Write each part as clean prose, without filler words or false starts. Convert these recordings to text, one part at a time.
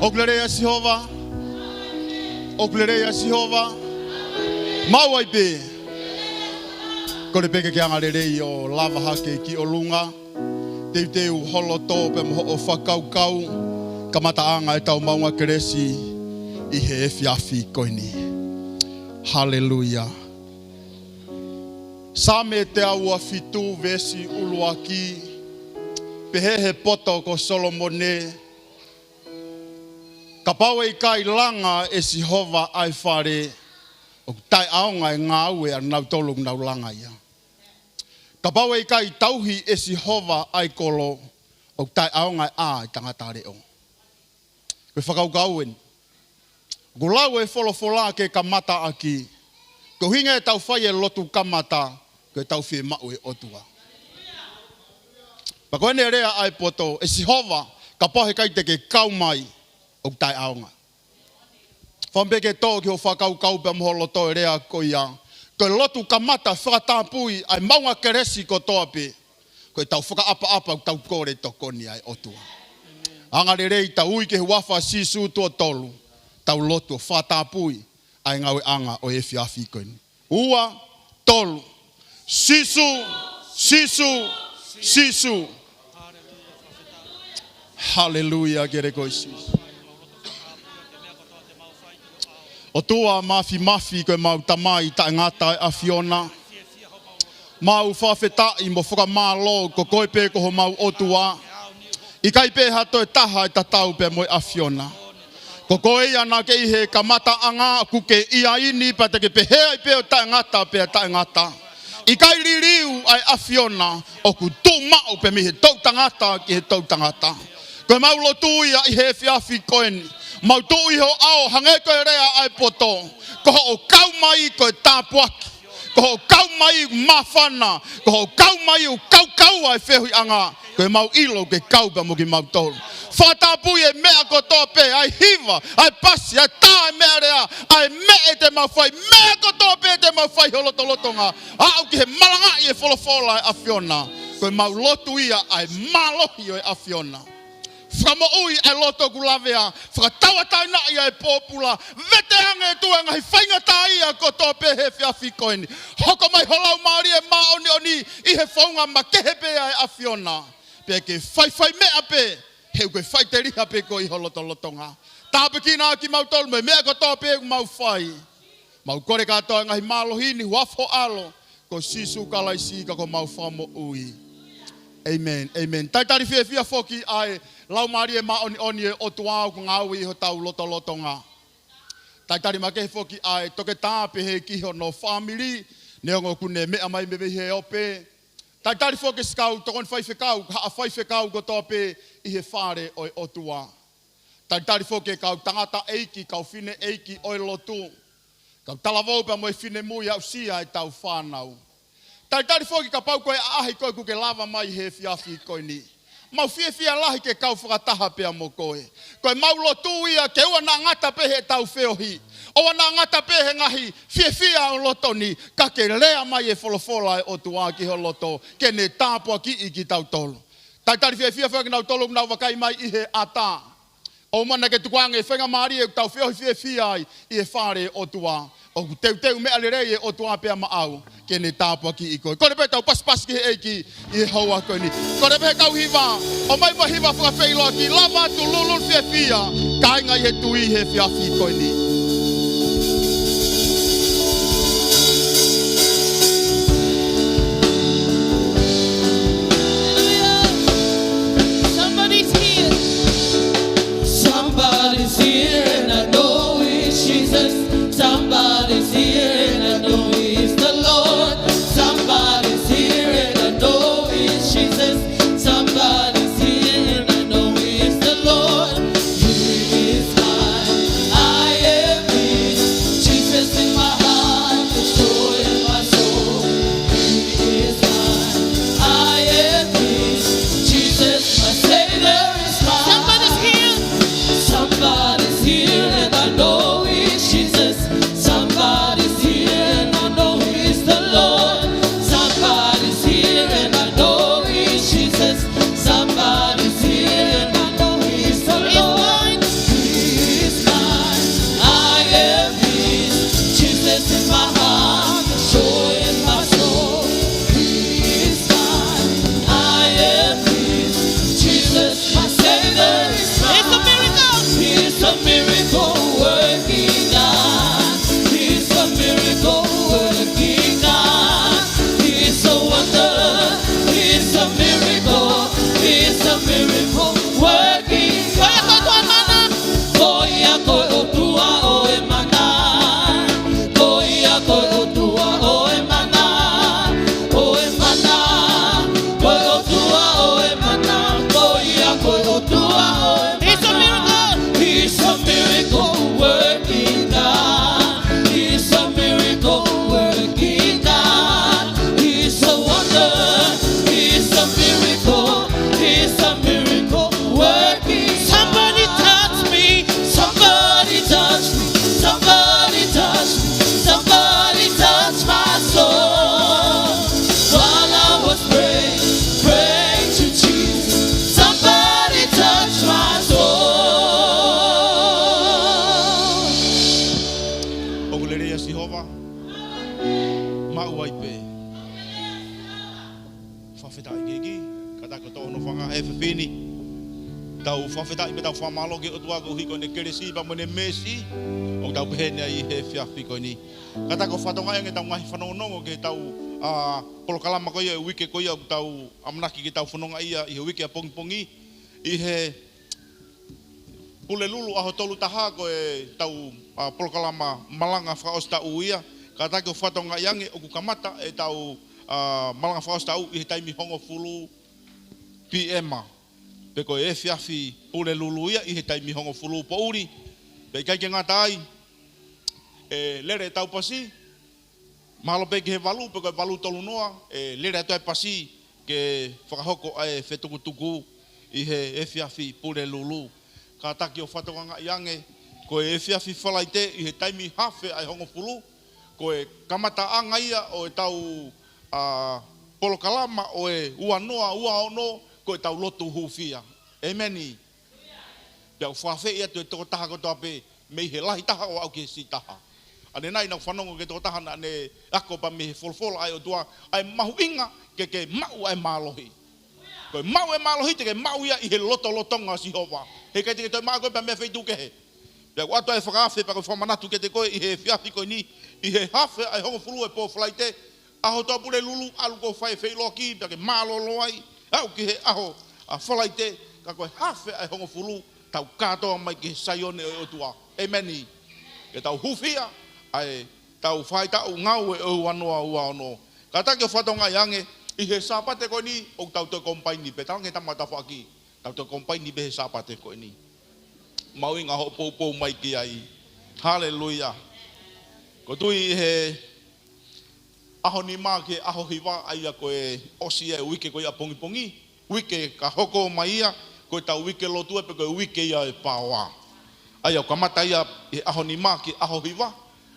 Oglereia Jehovah. Oglereia Jehovah. Mau ai pe. Ko le peke ke anga rerei o lava hake ki o lunga. Te u holo tō pe mo o whakaukau. Kamata anga e tau maunga keresi i he fiafi koini. Hallelujah. Sa me te aua fitu vesi uluaki. Pehehe poto ko Solomone. Kapau e kai langa e Jehova ai whare. O tai aonga e ngā ue a nau tolung nau langa ia. Kapau e kai tauhi e Jehova ai kolo. O tai aonga e a i tangata reo. Koe whakaukauen. Ko lau e wholofola ke kamata aki. Ko hinga e tau whai e lotu kamata. Koe tau whie mau e otua. Pako ene rea ai poto. E Jehova ka pohe kai te ke kaumai. O tai aonga. Whampeke tō ki ho whakaukau pe moholo tō e rea ko ia. Koe lotu kamata whakatāpui ai maunga keresi ko tōpe. Koe tau whakaapa-apa tau kore tokoni ai otua. Angare rei tau ui ke huafa sisu tua tolu. Tau lotu whakatāpui ai ngawe anga o e whiawhi koini. Ua, tolu, sisu, sisu, sisu. Hallelujah, gere koe sisu. O tua mafi koe mau tamai ta ngata e Afiona. Mau whawhetai mo whakamālo ko koe pē ko ho mau otua. I kai pē hato e taha e tatau pē mo e Afiona. Ko koe ana ke ihe kamata anga kuke ia ini pa te ke pehea i pē o ta ngata pē ta ngata. I kai ririu ai Afiona o ku tū mau pē mi he tau tangata ki he tau tangata. Koe mau lotu ia i he whiawhi koeni. Mau tū iho ao hange koe rea ai poto. Ko ho kau mai koe tāpuaki. Ko ho kau mai mawhana. Ko ho kau mai u kau ai whehui anga. Koe mau ilo ke kau pa muki mau tolu. Whatapui e mea ko tōpe. Ai hiva, ai pasi, ai tā e mea rea. Ai mea e te mau whai. Mea ko tōpe e te mau whai holotolotonga. Au ki he malanga i e wholofola e Afiona. Koe mau lotu ia ai malohi o e Afiona. Whakamoui e loto kulavea, whakatawata ina ia e pōpula, vete hange tuenga hi whaingata ia ko tōpe he whiawhi koini. Hoko mai holau maori e maoni oni i he whaunga ma kehepea e Afiona. Pea ke whai mea pe, heu koe whai te riha pe ko i holotolotonga. Tāpe kina ki mau tolu me mea ko tōpe e mau whai. Mau kore katoa ngahi malohini wafo alo, ko sisu kalaisi ka ko mau whamo ui. Amen, amen. Tai tari whia foki ai lau maari e maoni e o tuau ku ngāui ho tau lotolotonga. Tai tari make foki ai toke tāpe he kiho no family neongo kune mea mai mewe he ope. Tai tari foki skau tokon whaiwhekau, haa whaiwhekau ko tōpe i he whare o e otua. Tai tari foki kau tangata eiki, kau whine eiki o e lotu. Kau talavou pa mo e whine mui au sia e tau whanau. Tai tari foki ka pau koe ahi koe kuke lava mai he whiawhi koe ni. Mau whiawhia lahi ke kau whakataha pia mo koe. Koe mau lotu ia ke ua na ngata pehe tau whiohi. Oa na ngata pehe ngahi whiawhia o loto ni. Ka ke lea mai e wholofola e o tua ki ho loto. Ke ne tāpua ki i ki tau tolu. Tai tari whiawhia whaki nau tolu nau wakai mai i he ata. O mana ke tukuange whenga maari e tau whiawhia ai i e whare o tua. O teu mea le rei e o tua pia maau. Ke ne tāpua ki i koe. Kore pe tau pas ki he eiki i he haua koe ni. Kore pe kau hiva. O mai wa hiva whakawheiloa ki lava tu lulul whiawhia. Ka inga i he tui he whiawhi koe ni. Somebody's here. Somebody's here and I know it's Jesus. Somebody's here and I know it's the Lord. Somebody's here and I know it's Jesus. Somebody's here and I know it's the Lord. Here is my I am. fini tau whawheta i me tau whamalo ke o tua ko hiko ne keresi pa mo ne mesi o tau pehene ai he whiawhi ko ni kata ko whatonga e tau ngahi whanonongo ke tau polo kalama ko ia wike ko ia tau amanaki ke tau whanonga ia i he wike a pongi i he pule lulu aho tolu taha ko e tau polo kalama malanga whaosta uia kata ko whatonga iange o kukamata e tau malanga whaosta u i he taimi hongo fulu PM pe ko e fiafi pule lulu ia i he taimi hongo fulu po uri pe kai ke ngata ai e lere tau pasi malo pe ke valu pe ko valu tolu noa e lere tau pasi ke whakahoko ai whetukutuku i he e fiafi pule lulu ka taki o whatonga iange ko e fiafi whalaite i he taimi hafe ai hongo fulu ko e kamata anga ia o e tau polo kalama o e ua noa ua ono ko e tau lotu hufia. Ameni. Pia whawhe ia tu e toko taha ko toape mei he lahi taha o au ke si taha. Ane nai nau whanongo ke toko taha na ane ako pa me he folfola ai o tua ai mahu inga ke mau ai malohi. Ko e mau e malohi te ke mau ia i he loto lotonga si hova. He kai te ke toi maa koe pa me feitu ke he. Pia ko ato ai whakawhe pa ko whamanatu ke te koe i he whiawhi koe ni i he hawhe ai hongo fulu e po flaite aho toa pule lulu alu ko whai whai loki pia ke malolo ai au ki he aho a whalaite ka koe hawhe ai hongo fulu tau katoa mai ki he saione o tua. Ameni. Ke tau hufia ai tau whai tau ngau e o anoa ua ono. Ka take o whatonga iange i he sapate koe ni o tau te kompaini pe tau nge tamata whaki tau te kompaini pe he sapate koe ni. Mau inga ho pou mai ki ai. Hallelujah. Ko tui he aho ni mā ke aho hiwa ai a koe osi e wike koe a pongi. Wike ka hoko mai ia koe tau wike lotu e pe koe wike ia e pāua. Ai au kamata ia e aho ni mā ke aho hiwa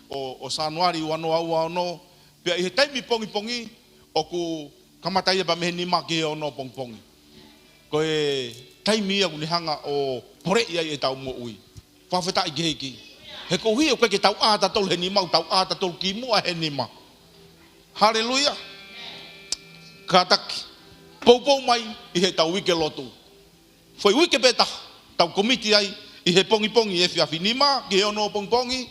o Sanuari wano au ano. Pea i he taimi pongi o ku kamata ia pa mehe ni mā ke ono pongi. Koe taimi ia kuni hanga o pore ia e tau mo ui. Whawheta i geheki. He kohi o koe ke tau āta tolu he ni mau tau āta tolu ki mua he ni ma. Hallelujah. Kataki. Pou mai i he tau wike lotu. Foi wike beta tau komiti ai i he pongi e whiawhi nima ki he ono pongi.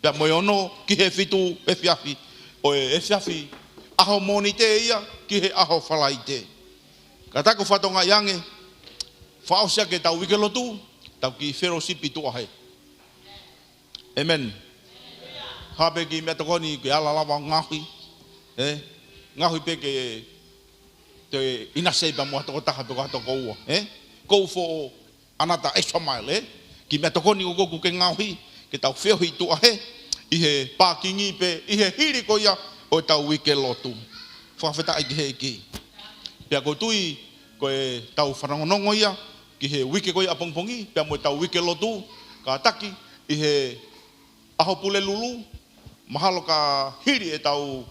Pea moe ono ki he fitu e whiawhi. O e whiawhi aho moni te ia ki he aho whalai te. Katako whatonga iange whaosia ke tau wike lotu tau ki fellowship i tua he. Amen. Habe ki mea tokoni ki ala lawa ngahi. Ngahi pe ke te inasei pa mua toko taha peko hato koua. Go for another extra mile. Ki mea tokoni o goku ke ngahi ke tau whiohi tua he. I he pākingi pe i he hiri ko ia o tau wike lotu. Whawheta i he ki. Pea ko tui ko e tau whanongonongo ia ki he wike ko ia pongpongi. Pea mo tau wike lotu ka taki i he aho pule lulu. Mahalo ka hiri e tau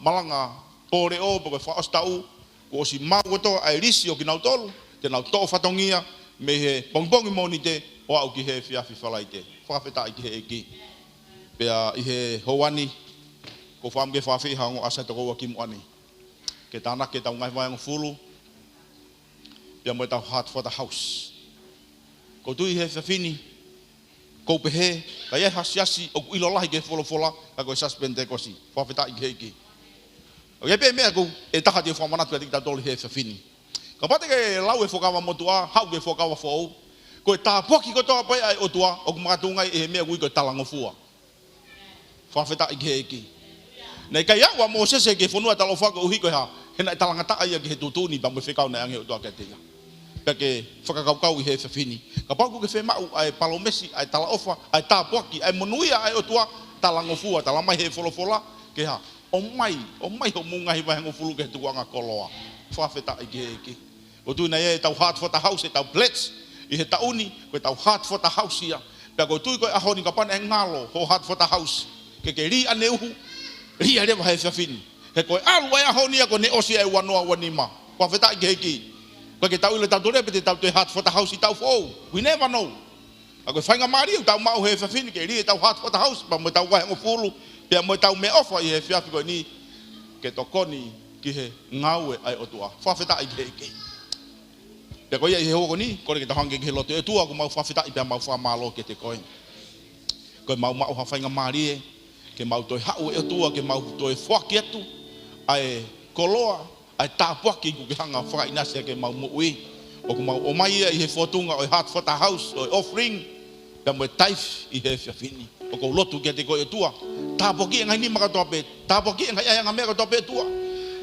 malanga pore o poko whaostau ko si mau to ai risi o ki nau tolu te nau tō whatongia me he pongpongi moni te o au ki he whiawhi whalai te whawheta i ki he eki pea i he hoani ko whamge whawhi hango asa te koua ki muani ke tāna ke tau ngai waiango fulu pea mo tau heart for the house ko tui he whiawhini ko pehe ka ia hasiasi o ilo lahi ke wholofola ka koe suspende kosi whawheta i ki he eki o ia pe mea ko e taha te whamanatu e tiki tau tolu he whiawhini ka pate ke lau e whokawa motua hau ke whokawa whou ko e tā poki ko toa pai ai o tua o kumakatungai e he mea kui ko talangofua whawheta i ki he eki nei kai awa mo sese ke whanua talo whaka uhi ko ha he nai talangata ai ki he tutuni pa mo whekau nei ange o tua ke tega ke whakakaukau i he whiawhini ka pauku ke whemau ai palomesi ai tala ofa ai tā poki ai monuia ai o tua talangofua talamai he wholofola ke ha o mai ho mungahi vai hango fulu ke tuanga koloa whawheta i ki he eki o tui nei e tau heart for the house e tau blitz i he tauni ko tau heart for the house ia pea ko tui ko ahoni ka pane ngalo ho heart for the house ke ri ane uhu ri are wa he whiawhini he ko alu ai ahoni ko ne osi ai wanoa wanima whawheta i ki he eki ko ke tau ile tau tore pe te tau te heart for the house i tau fo we never know ako whainga mari tau mau he whiawhini ke ri e tau heart for the house pa mo tau wai hango fulu pea mo tau me ofa i he whiawhi ko ni ke tokoni ki he ngaue ai o tua whawheta i ki he eki Pe ko ia I ho ko ni ko ke tahange ke loto e tua ko mau fafita I pe mau fa malo ke te koi. Ko mau mau ha fainga mari ke mau toi hau e tua ke mau toi fuaki atu ai koloa ai tapuaki ku ke hanga fa ina se ke mau mui o ko mau o mai I he fotunga o heart for the house o offering pe mo taif I he fini o ko lotu ke te koi e tua tapuaki ngai ni maka tope tapuaki ngai ai ngai meka tope tua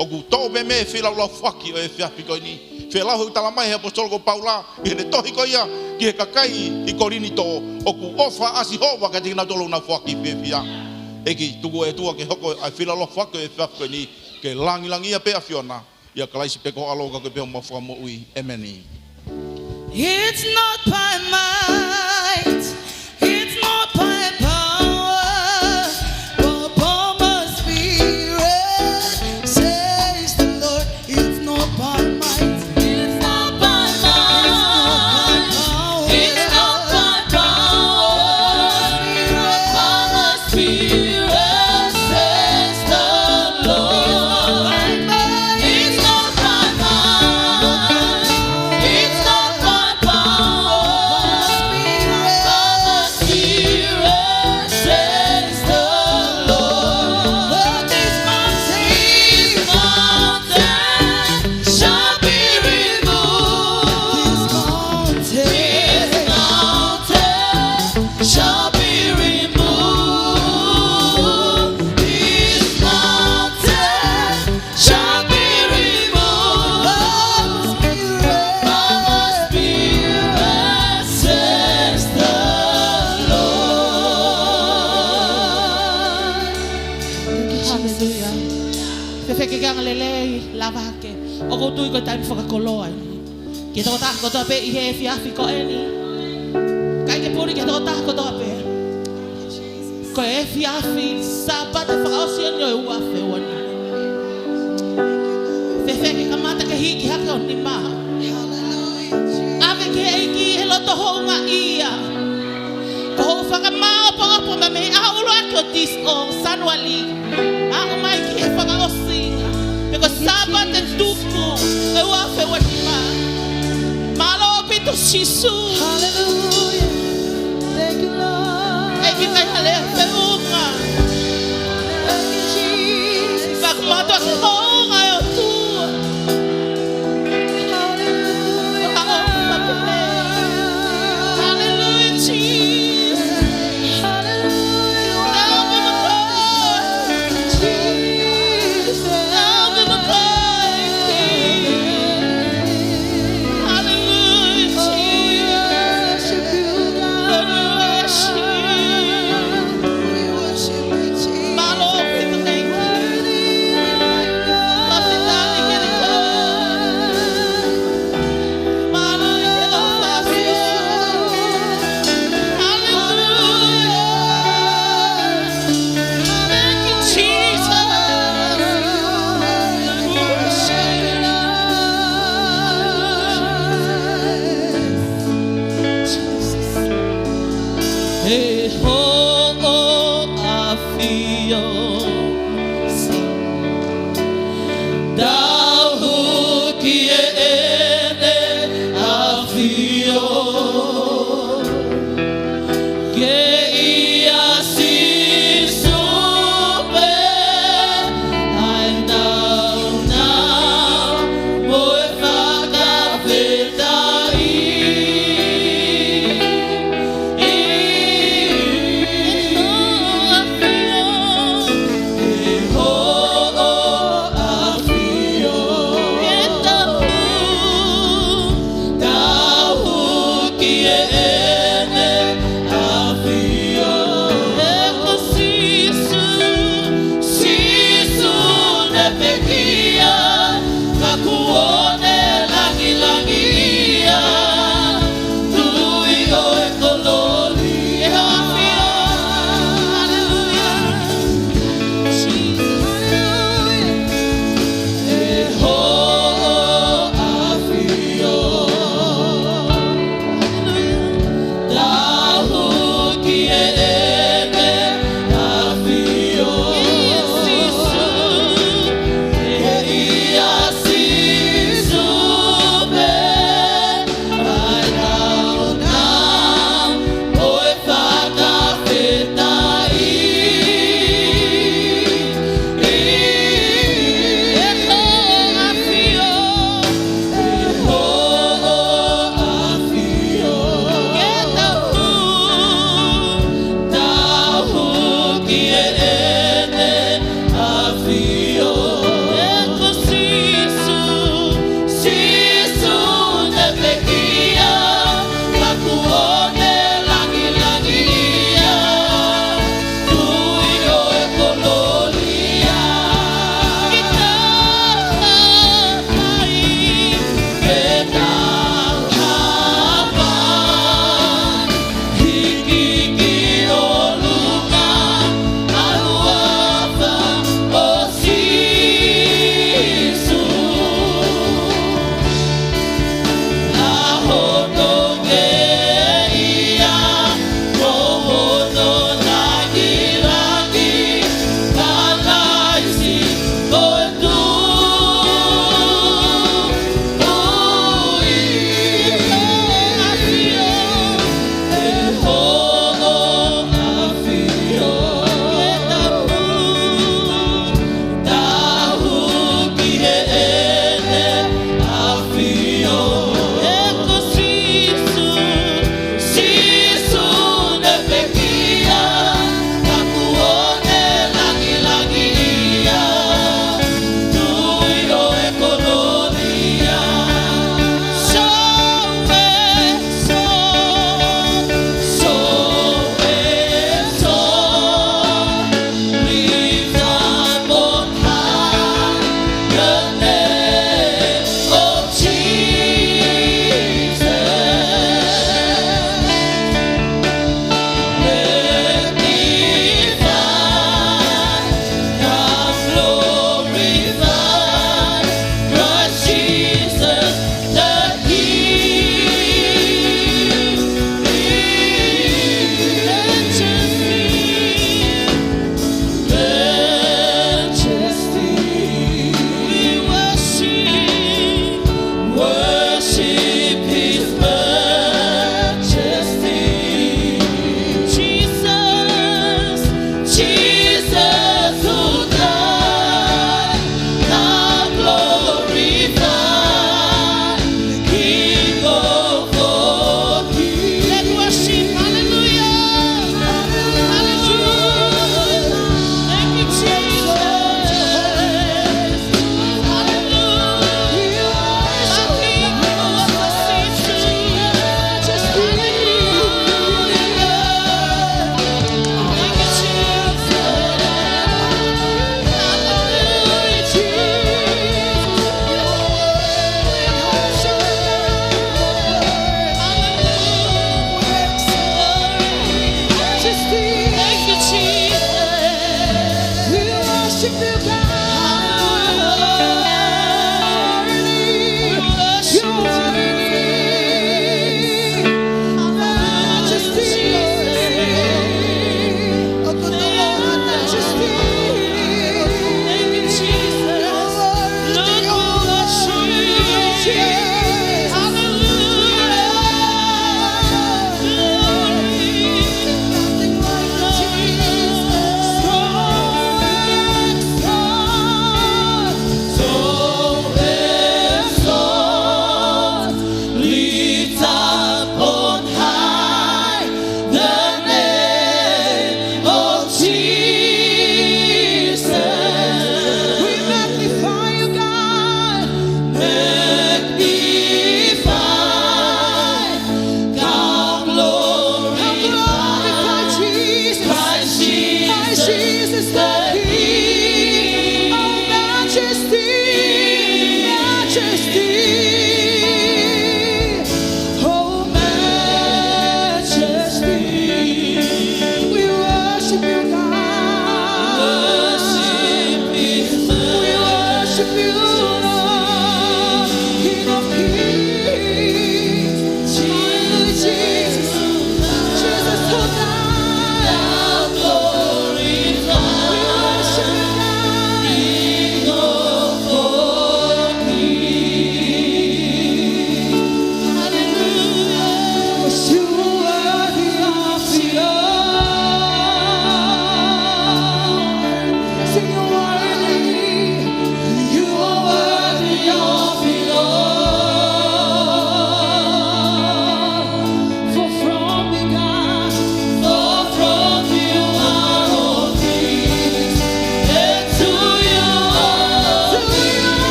o ku to be me fila lo fuaki o e fi ko ni fela ho tala mai he apostol ko Paula I ne tohi ko ia ki he kakai I korini to o ku ofa asi hova ka tina tolo na fuaki pe fia e ki tugo e tua ke hoko ai fila lo fuaki e fi ko ni ke langi ia pe afiona ia kalaisi pe ko alo ka ke pe mo fa mo ui emeni. It's not by might, it's not by power, but by my spirit, says the Lord. It's not by might, it's not by might, it's not by power, by my spirit, says the Lord. It's not by might, it's not by power, by my spirit, says the Lord. But this mountain shall be removed. This mountain shall be removed. This mountain shall be removed. By my spirit, says the Lord. Hallelujah. Fefeke kang lele lava ke. O ko tui ko time whakakoloa ni. Ke toko tako toa pe I he fiafi ko e ni. Kai ke puri ke toko tako toa pe. Ko e fiafi sabata whakaosia ni o ua whiwa ni. Fefeke kamata ke hiki hake o ni maa. Ave ke eiki he loto hounga ia. Ko hou whakamao pangapo ma me aulu ake o tis o Sanuali. Ako mai ki he whakaosinga. Peko sabat e tuku e ua whiwa ni maa. Malo o pito shisu. Hallelujah. Thank you, Lord. Eiki kai hale whiunga. Thank you, Jesus. Whakamato ake hounga e o tua. Hallelujah, Jesus. Hallelujah. Jesus.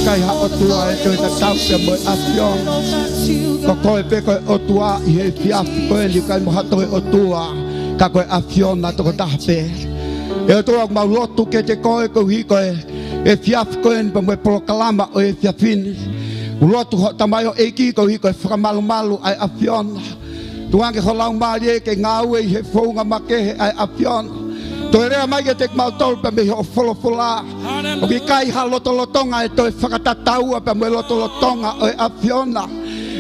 kai ha o tua e te tau pe mo afion ko koe pe koe o tua i he fiafi koe li kai mo hato o tua ka koe afion na toko tape e o tua mau lotu ke te koe ko hi koe e fiafi koe ni pa mo proklama o e fiafini u lotu ho tamai o eki ko hi koe whakamalu malu ai afion tuange ho lau marie ke ngau e he founga make ai afion to rea mai ke tek mau tol pe me ho folo fola o ki kai ha loto lotonga e to whakatatau pe me loto lotonga o afiona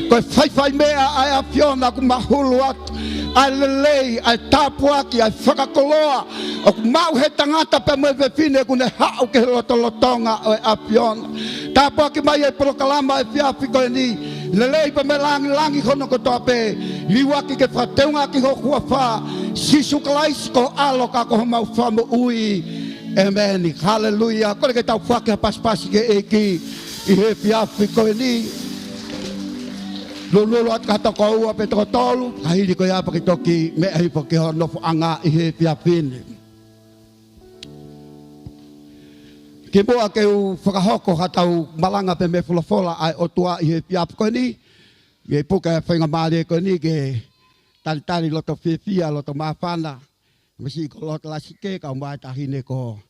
ko fai mea ai afiona ku mahulu atu ai lelei ai tapuaki ai whakakoloa o ku mau he tangata pe me vefine ku ne hao ke loto lotonga o afiona tapuaki mai e prokalama e fiafi ko ni lelei pe me langi kono ko tope liwaki ke whateunga ki ho kuafa sisu kalais ko aloka ko mau famu ui amen hallelujah ko ke tau whake pas ke eki i he fiafi ko ni lolo at kata ko ua pe to tolu kahili ko ya pa ki toki me ai po ke ho no anga i he fiafi ke boa ke u whakahoko hatau malanga pe me fulafola ai o tua i he fiafi ko ni e puka whainga maare ko ni ke tari loto fifia loto mafana mesi ko loto lasike ka mai tahine ko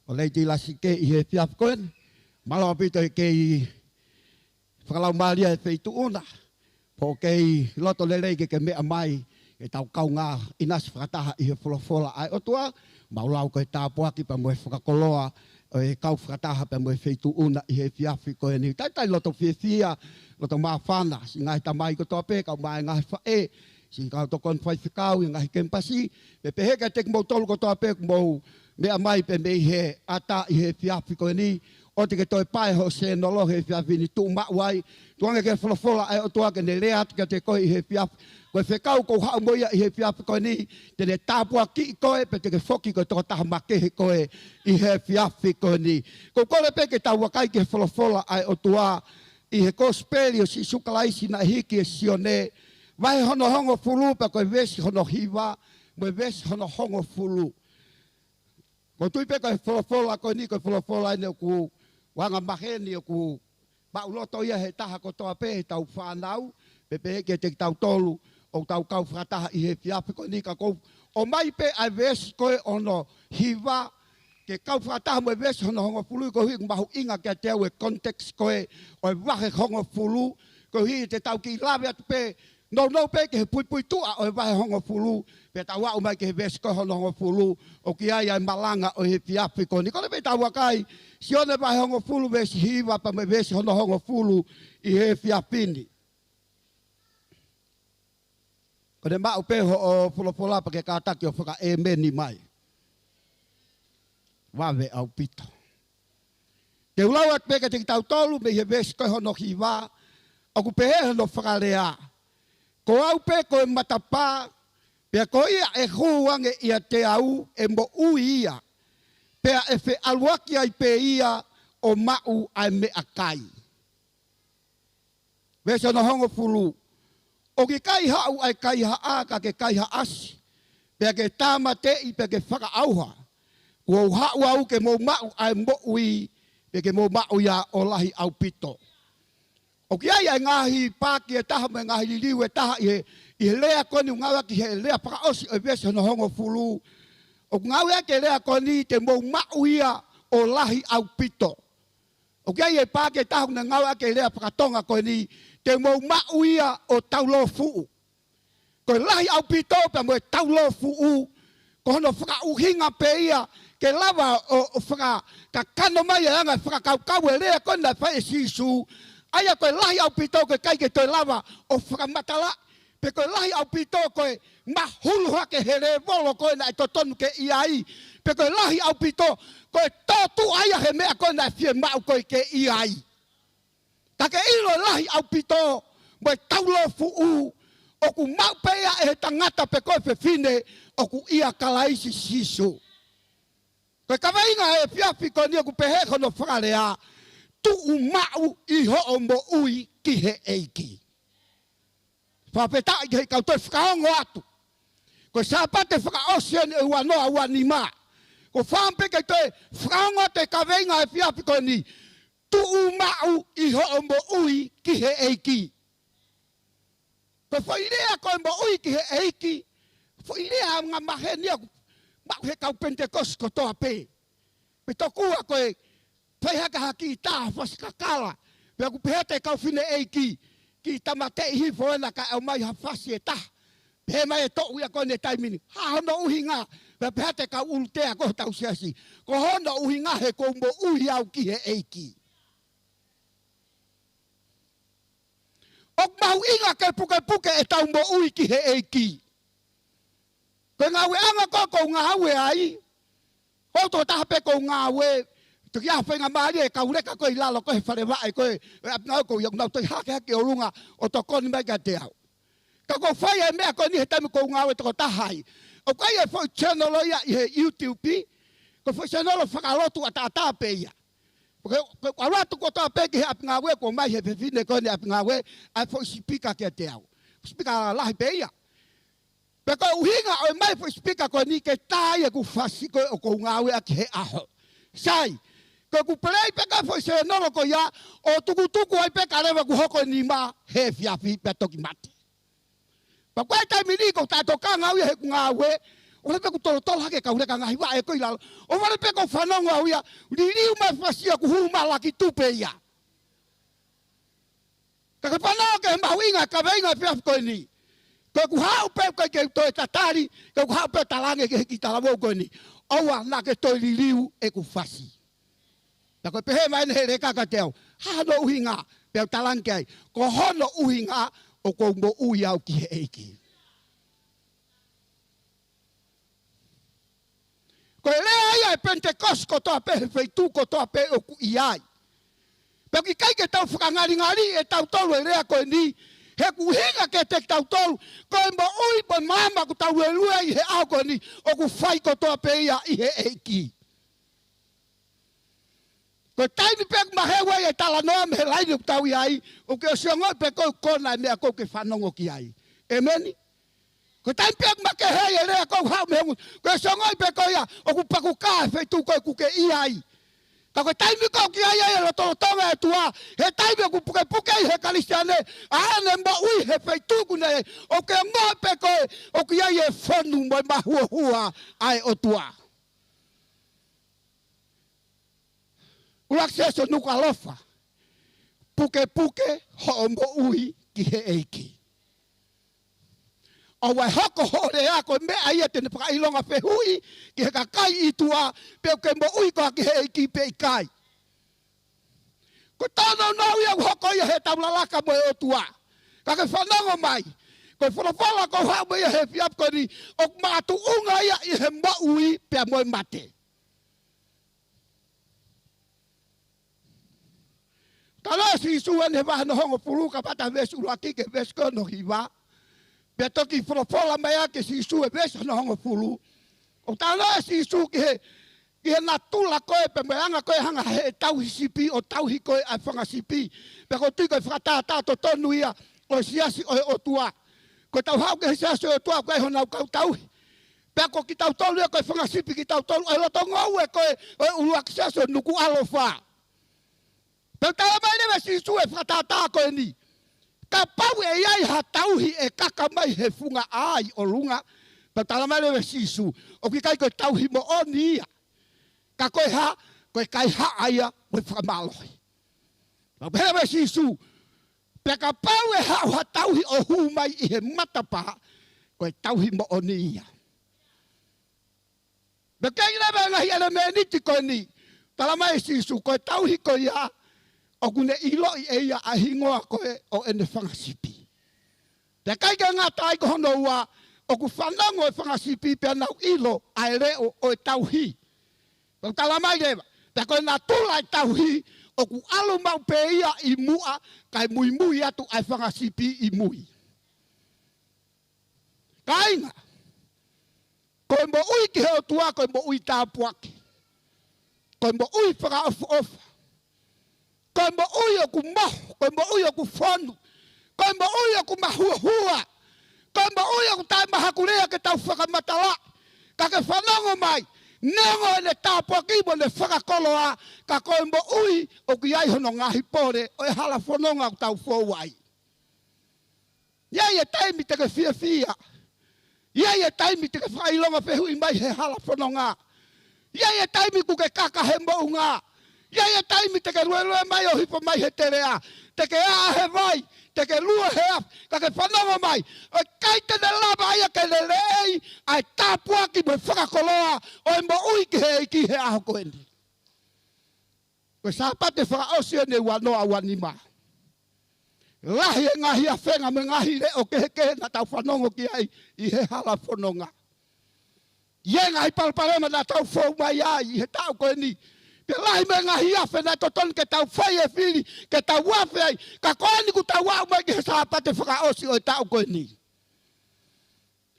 o leiti lasike i he fiaf koen malo pito ke i whakalau maria e feitu una po ke loto lelei ke me amai e tau kaunga inas whakataha i he folofola ai otua maulau ko e tāpuaki pa moe whakakoloa e kau whakataha pa moe feitu una i he fiafi koen i tai loto fifia loto mafana si ngai tamai ko tope ka mai ngai whae si kau tokon fai fikau ngai kempasi pe pe ka tek mo tol ko tope mo me amai pe me he ata i he fiafi ko ni o te ke toi pai ho se no lo he fiafi ni tu ma wai tuanga ke folofola ai o tua ke ne leat ke te ko i he fiafi ko fikau ko ha mo i he fiafi ko ni te le tapua ki ko pe te ke foki ko to ta ma ke ko i he fiafi ko ni ko le pe ke tau kai ke folofola ai o tua i he kospelio si sukalaisi na hiki e sione vai hono hongo fulu pa ko vesi hono hiva mo vesi hono hongo fulu ko tui pe ko folofola ko ni ko folofola ne ku wanga maheni ku ba uloto ia he taha ko toa pe tau whanau pe ke te tau tolu o tau kau frataha i he fiafi ko ni ka ko o mai pe a vesi ko ono hiva ke kau frataha mo vesi hono hongo fulu ko hi mahu inga ke te we context ko o wahe hongo fulu ko hi te tau ki lave atu pe no pe ke pui tua o vai hongo fulu pe tawa o mai ke ves ko hongo fulu o ki ai malanga o he fiafi ko ni ko pe tawa kai si ona vai hongo fulu ves hiva pa me ves hongo fulu i he fiapini ko de ma o pe o fulu pa ke kata ki o faka emeni mai wave au pito te ulawat pe ke te tau tolu me he ves ko hongo hiva o ku pe no faka lea ko au pe ko matapa pe ko ia e huange ia te au e mo uia pe e fe alwaki ai pe ia o mau ai me akai vesa no hongo fulu o ki kai hau ai kai ha aka ke kai ha as pe ke tama te i pe ke faka auha o hau au ke mo mau ai mo ui pe ke mo mau ia o lahi au pito o ki ai ngahi paki e taha me ngahi liu e taha i lea koni ngawa ki he lea paka osi o vese no hongo fulu. O ngawa ke lea koni te mou mauia o lahi au pito. O ki ai e paki e taha me ngawa ke lea paka tonga koni te mou mauia o taulo fuu. Ko lahi au pito pe mo e taulo fuu. Ko hono whaka uhinga pe ia ke lava o whaka ka kano mai e anga whaka kau e lea koni na whae sisu. Aia koe lahi au pito koe kai ke toi lava o whakamatala. Pe koe lahi au pito koe mahulu hake here volo koe na e totonu ke iai. Pe koe lahi au pito koe tōtu aia he mea koe na e fie mau koe ke iai. Take ilo lahi au pito moe taulo fuu. O ku mau pea e he tangata pe koe fefine o ku ia kalaisi sisu. Koe kawainga e fiafi koe ni o ku pehe kono whakarea. Tu umau i ho mo ui ki he eiki. Whapeta i hei kau toi whakaongo atu. Ko sa pate whakaosian e ua noa ua ni maa. Ko whampe kei toi whakaongo te kawenga e fiapi koe ni. tu mau I ho mo ui ki he eiki. Ko whairea koe mo ui ki he eiki. Whairea ngā mahe nia mau he kau Pentecost ko toa pē. Pe tokua koe whaihaka haki tā whasikakala. Pe aku pehete kau whine eiki. Ki tamate ihi foena ka au mai ha whasi e tā. Pe mai e tō uia koe ne taimini. Ha hono uhi ngā. Pe pehete kau ulutea ko tau siasi. Ko hono uhi ngā he ko mo ui au ki he eiki. Ok mau inga ke puke e tau mo ui ki he eiki. Ko ngā we anga ko ngā we ai. Ho tō tahape ko ngā we. Tuki a whainga maari e kaureka koe I lalo koe whare wae koe. Ngau ko iau nau toi hake o runga o tō koni mai ka te au. Ka ko whai e mea koe ni he taimi ko ngā we toko tahai. O kai e whai channel o ia I he YouTube. Ko whai channel o whakalotu a tā pe ia. Ko aratu ko tā pe ki he api ngā we ko mai he whiwhine koe ni api ngā we. Ai whai spika ke te au. Spika lahi pe ia. Pe koe uhinga o mai whai spika koe ni ke tāi e ku whasi koe o ko ngā we a ki he aho. Sai. Ko ku pelei peka foi se nolo ko ya o tuku ai peka lewa ku hoko ni ma he fiafi pe toki mate. Pa koe tai mini ko ta to ka ngau he ku ngawe o le pe ku tolo hake ka ureka ngai wa e ko ilalo. O wale pe ko fanongo au ya liliu ma fasia ku huma la ki tupe ya. Ka ka fanongo ke mawinga ka venga fiafi ko ni. Ko ku hau pe ko ke to tatari ko ku hau pe talange ke ki talamo ko ni. O wa na ke to liliu e ku fasi. Ta ko pehe mai ne reka ka teo. Ha no uhinga pe talanke ai. Ko hono uhinga o ko mo ui au ki he eiki. Ko le ai Pentecost ko toa pe feitu ko toa pe o ku iai. Pe ki kai ke tau whakangari e tau tolu e rea koe ni. He ku hinga ke te tau tolu. Ko mo ui po mama ku tau e lua I he au koe ni. O ku whai ko toa pe ia I he eiki. Ko taimi pek mahewa e tala noa me laini tau ai o ke siongo pe ko kona me ko ke fanongo ki ai. Amen. Ko taimi pek ma ke he e le ko ha me ko siongo pe ko ya o ku paku ka fe tu ko ke i ai. Ka ko taimi ko ki ai lo to tonga e tua he taimi ku puke he kalistiane a ne mo ui he fe tu ku ne o ke mo pe ko o ki ai e fonu mo ma hua ai o tua. O accesso no calofa. Puke ho mo ui ki he eiki. O wai hoko hore ako me ai te ne paka ilonga pe hui ki he kakai I tua pe ke mo ui ko ki he eiki pe I kai. Ko tono no ia hoko ia he taulalaka mo e o tua. Ka ke whanongo mai. Ko whanawhala ko hau mo ia he fiap ko ni o mātu unga ia I he mo ui pe mo mate. Tala si suan he wahano hongo puluka pata ves ulaki ke ves kono hiwa. Pe toki wholofola mea ke si su e ves no hongo pulu. O tala si su ke he natula koe pe meanga koe hanga he tauhi sipi o tauhi koe a whanga sipi. Pe ko tui koe whakatata to tonu ia o siasi o tua. Ko tau hau ke he siasi o tua koe honau kau tauhi. Pe ko ki tau tolu ia koe whanga sipi ki tau tolu. E loto ngau e koe uluak siasi o nuku alofa. Pero tala mai newe si su e whakatata koe ni. Ka pau e iai ha tauhi e kaka mai he funga ai o lunga. Pero tala mai newe si su. O ki kai koe tauhi mo o ni ia. Ka koe ha, koe kai ha aia koe whakamalohi. Pero newe si su. Pe ka pau e ha tauhi o hu mai I he matapa. Koe tauhi mo o ni ia. Pe kei newe ngahi ane me niti koe ni. Tala mai si su koe tauhi koe ia. O kune ilo I eia a hingoa koe o ene whangasipi. Te kai ka ngā tai ko hono ua, o ku whanango e whangasipi pia nau ilo a reo o e tauhi. Pau tala mai rewa, te koe nā tula e tauhi, o ku alu mau pe ia I mua, kai mui atu ai whangasipi I mui. Kainga, koe mo ui ki heo tua, koe mo ui tāpuaki. Koe mo ui whakaofa. Koe mo ui o ku moho, koe mo ui o ku whonu, koe mo ui o ku mahua, koe mo ui o ku tai mahakurea ke tau whakamatala, ka ke whanongo mai, Nengo ne tāpua ki mo ne whakakoloa ka koe mo ui o ki ai hono ngahi pore o e hala whanonga o tau whauai. Iai e taimi te ke fia. Iai e taimi te ke whailonga whehui mai he hala whanonga. Iai e taimi ku ke kaka he mo unga. Iai e taimi te ke ruelue mai o hipo mai he terea. Te ke a he vai. Te ke lua he af, ka ke whanonga mai. O kai tene lava aia ke le lei, ai tāpua ki mo whakakoloa, o e mo ui ki he iki he aho koeni. Koe sāpate whakaosio ne wanoa wanima. Lahi e ngahi a whenga me ngahi re o kehe na tau whanongo ki ai i he hala whanonga. Ie ngahi palparema na tau whau mai ai i he tau koeni. Ke lahi me ngahi a whenai toton ke tau whai e whiri, ke tau wafe ai, ka koeni ku tau wau mai ki he sāpate whakaosi o e tau koeni.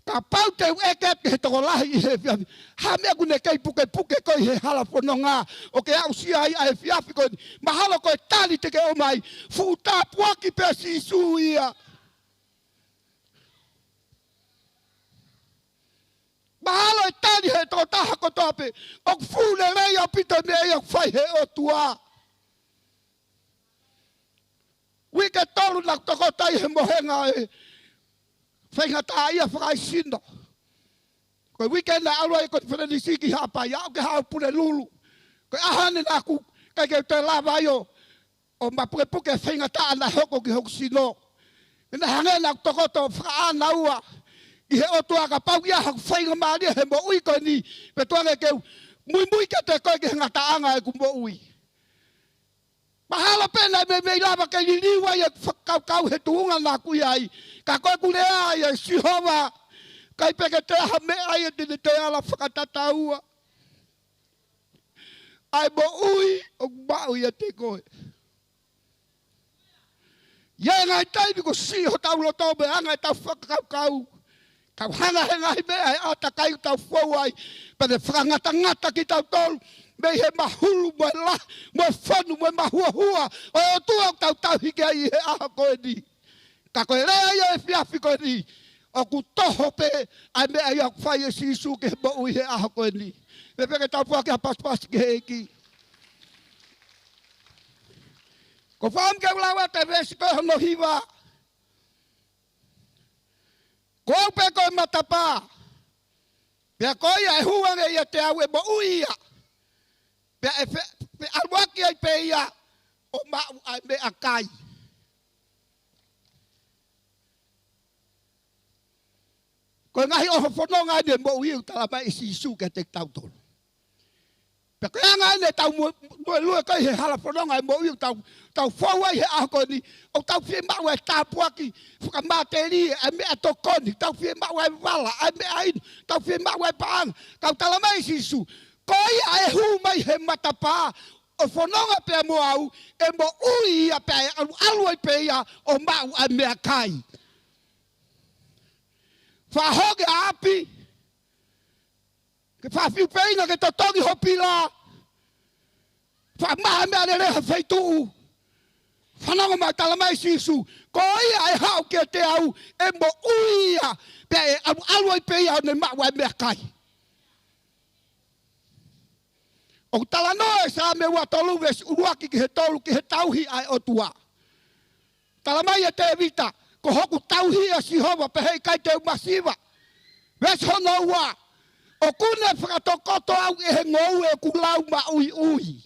Ka pau te eke ke he toko lahi i he whiafi. Ha mea kune kei puke koi he hala whanonga, o ke au sia ai a he whiafi koeni. Mahalo koe tali te ke o mai, fu tā puaki pe si su ia. Mahalo e tani he tō taha ko tōpe. O fūne rei o pito ne e o whai he o tua. Wike tolu na toko tai he mohenga e. Whainga tā ia whakai sino. Koe wike na alua e koe whanani siki hapa. Ia o ke hao pune lulu. Koe ahane na ku. Kai ke te lava io. O mapuke puke whainga tā na hoko ki hoku sino. Ina hange na toko tō whakaana ua. I he otua ka pau ia haku whainga maari he mo ui koe ni. Pe tuange keu, mui ke te koe ke ngata anga e ku mo ui. Mahalo pena me mei lava ke ni liwa i e whakau he tuunga nā kui ai. Ka koe kune ai e sihova. Kai peke te aha me ai e tine te ala whakatata ua. Ai mo ui o mau i e te koe. Ia ngai taimi ko siho tau lo tōme anga e tau whakakau. Kau hanga he ngahi mea he ata kai tau whau ai. Pene whakangata ki tau tolu. Mei he mahulu mo la, mo whanu, mo mahuahua. O e o tua tau hike ai he aha koe ni. Ka koe rea ia e whiafi koe ni. O ku toho pe, ai mea ia whai e sisu ke he mo ui he aha koe ni. Me peke tau pua ke ha pas ke he eki. Ko whaam ke ulawa te vesi koe hono hiwa. Ko pe koe matapa. Pea koe ia e huange ia te au e mo ui ia. Pea e pe alwaki ai pe ia o mau ai me akai. Koe ngahi oho whanonga ane mo ui u tala mai isi isu ke te tautolo. Pea koe anga ane tau moe lue kai he hala whanonga e mo ui u tau whauai he ako ni. O tau fie mau e tāpuaki whakamāteri e mea tokoni. Tau fie mau e wala e mea inu. Tau fie mau e paanga. Tau tala mai isi isu. Koe ia e hu mai he matapā. O whanonga pia mo au e mo ui ia pia e alu ai pia ia o mau e mea kai. Whahoge api. Ke whawhiu peina ke totongi hopi la. Whamaha mea le reha whaituu. Whanonga mai tala mai sisu. Ko ia e hao ke te au e mo ui ia. Pea e alu ai pia ia o ne mau e mea kai. O tala noe sa me ua tolu ves uruaki ki he tolu ki he tauhi ai o tua. Tala mai e te evita. Ko hoku tauhi a sihova pe hei kai te umasiva. Ves hono ua. O kune whakatokoto au e he ngou e kulau ma ui ui.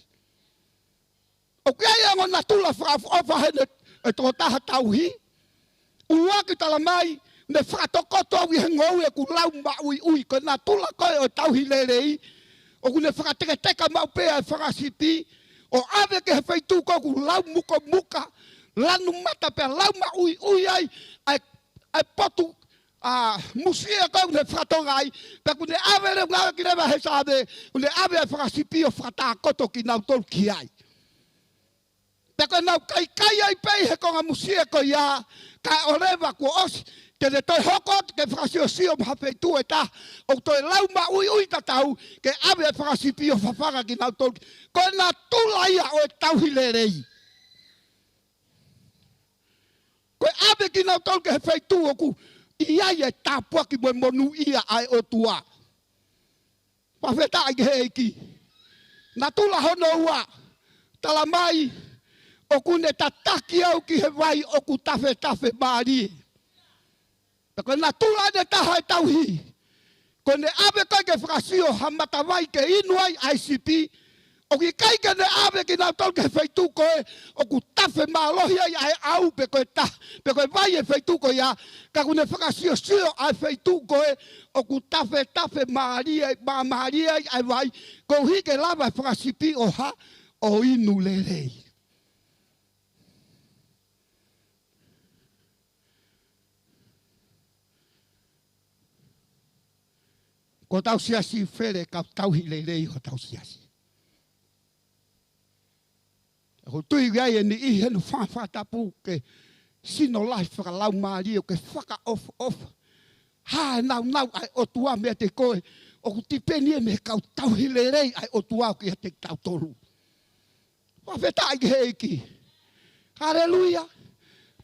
O kia ia ngona tula whakaofa hene e tō taha tauhi. Uruaki tala mai ne whakatokoto au e he ngou e kulau ma ui ui. Ko nā tula koe o tauhi lerei. O kune whakateka mau pēa e whakasipi. O ave ke he whaitu ko ku lau muka. Lanu mata pēa lau ma ui ui ai. Ai potu musia ko kune whakatonga ai. Pēa kune ave re ngāwe ki rewa he sāve. Kune ave e whakasipi o whakatakoto ki nau tolu ki ai. Pēa kune nau kai ai pei he konga musia ko ia. Kai o rewa ko osi. Ke ne toi hokot ke whakasio sio mhawhei tu e ta. O toi lau ma ui ui tatau ke awe e whakasipi o whawhanga ki nau tolu. Ko nā tulaia o e tauhi le rei. Ko awe ki nau tolu ke he whei tu o ku. Iai e tāpua ki moe monu ia ai o tua. Pawheta i heiki. Na tula hono ua. Tala mai. O kune tataki au ki he vai o ku tafe maari. Peko na tula ne taha e tauhi. Kone ave kai ke whakasio hamata vai ke inuai ICP. O ki kai ke ne ave ki nau tau ke whaitu koe. O ku tafe maalohia ia e au peko e vai e whaitu koe ia. Ka kune whakasio sio ai whaitu koe. O ku tafe maari e vai. Ko hike lava e whakasipi o ha o inu lerei. Ko tau siasi where ka tauhi leilei ho tau siasi. Ko tui gai e ni i henu whawhatapu ke sino lai whakalau maari o ke whaka off. Ha nau ai otua mea te koe. O ku tipeni e me kau tauhi leilei ai otua ki te tau toru. Whawheta ai ke heiki. Hallelujah.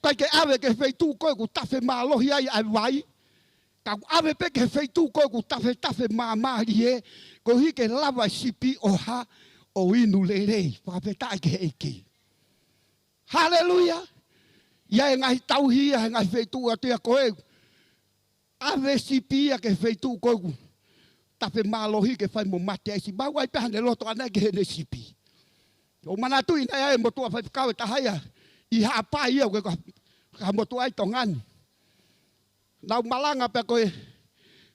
Kai ke awe ke wheitu koe ku tafe maalohi ai vai. Ka ave pe ke feitu ko ku tafe mamari e ko hike lava sipi o ha o inu lerei pa peta ke eki. Hallelujah. Ya ngai tauhi ya ngai feitu atia ko e ave sipi ke feitu ko ku tafe malohi ke fai mo mate si ba wai pe hane loto ana ke ne sipi. O manatu ina e mo tu fa ka ta haya I ha pa ia ko ka mo tu ai tongan. Nau malanga pe koe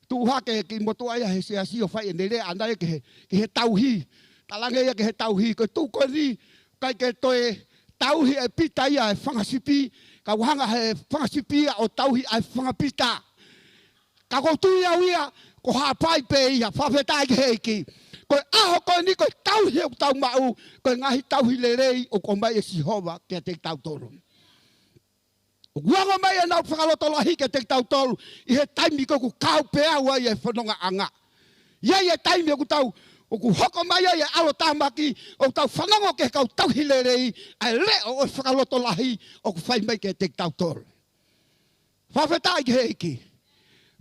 tu hake ki motu ai he se asio fai nere andai ke he tauhi talange ia ke he tauhi ko tu ko ni kai ke toe tauhi e pita ia e whangasipi ka wahanga he whangasipi o tauhi ai whangapita ka ko tu ia ko ha pai pe ia whawhetai ke heiki ko aho ko ni ko tauhi o tau mau ko ngahi tauhi lerei o ko mai e sihova ke te tau toro. Wanga mai na whakaloto lahi ke te tau tolu I he taimi ko ku kau pea wa I e whanonga anga. Ia I e taimi ku tau o ku hoko mai I e alo tamaki o tau whanongo ke kau tau hilerei ai le o whakaloto lahi o ku whai mai ke te tau tolu. Whawhetai ke heiki.